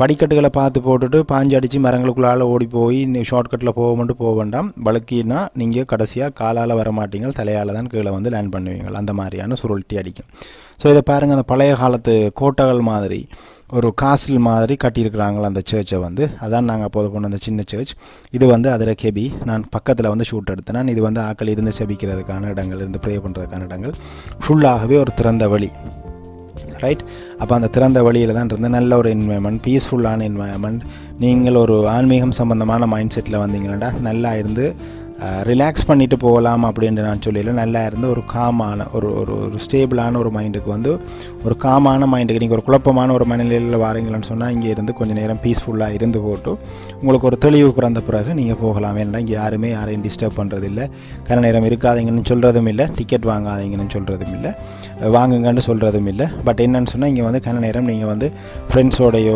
படிக்கட்டுகளை பார்த்து போட்டுட்டு பாஞ்சு அடித்து மரங்களுக்குள்ளால் ஓடி போய் ஷார்ட்கட்டில் போக வேண்டாம். வழுக்கினா நீங்கள் கடைசியாக காலால் வர மாட்டீங்க, தலையால் தான் கீழே வந்து லேண்ட் பண்ணுவீங்க. அந்த மாதிரியான சுருள்ட்டி அடிக்கும். ஸோ இதை பாருங்கள், அந்த பழைய காலத்து கோட்டைகள் மாதிரி ஒரு காசில் மாதிரி கட்டியிருக்கிறாங்களா அந்த சர்ச்சை வந்து. அதான் நாங்கள் அப்போது கொண்டு வந்த சின்ன சர்ச். இது வந்து அதில் கெபி நான் பக்கத்தில் வந்து ஷூட் எடுத்தேன். இது வந்து ஆக்கள் இருந்து செபிக்கிறதுக்கான இடங்கள், இருந்து ப்ரே பண்ணுறதுக்கான இடங்கள். ஃபுல்லாகவே ஒரு திறந்த வழி, ரைட். அப்போ அந்த திறந்த வழியில் தான் இருந்து நல்ல ஒரு என்வாயன்மெண்ட், பீஸ்ஃபுல்லான என்வாயன்மெண்ட். நீங்கள் ஒரு ஆன்மீகம் சம்மந்தமான மைண்ட் செட்டில் வந்தீங்களா நல்லா இருந்து ரிலாக்ஸ் பண்ணிவிட்டு போகலாம் அப்படின்ட்டு நான் சொல்லல. நல்லா இருந்து ஒரு காமான ஒரு ஒரு ஒரு ஸ்டேபிளான ஒரு மைண்டுக்கு வந்து ஒரு காமான மைண்டுக்கு நீங்கள் ஒரு குழப்பமான ஒரு மனநிலையில் வாரீங்களான்னு சொன்னால் இங்கே இருந்து கொஞ்சம் நேரம் பீஸ்ஃபுல்லாக இருந்து போட்டு உங்களுக்கு ஒரு தெளிவு பிறந்த பிறகு நீங்கள் போகலாம். ஏன்னா இங்கே யாரையும் டிஸ்டர்ப் பண்ணுறதில்லை, கன நேரம் இருக்காதீங்கன்னு சொல்கிறதும் இல்லை, டிக்கெட் வாங்காதீங்கன்னு சொல்கிறதும் இல்லை, வாங்குங்கன்னு சொல்கிறதும் இல்லை. பட் என்னன்னு சொன்னால் இங்கே வந்து கன நேரம் நீங்கள் வந்து ஃப்ரெண்ட்ஸோடையோ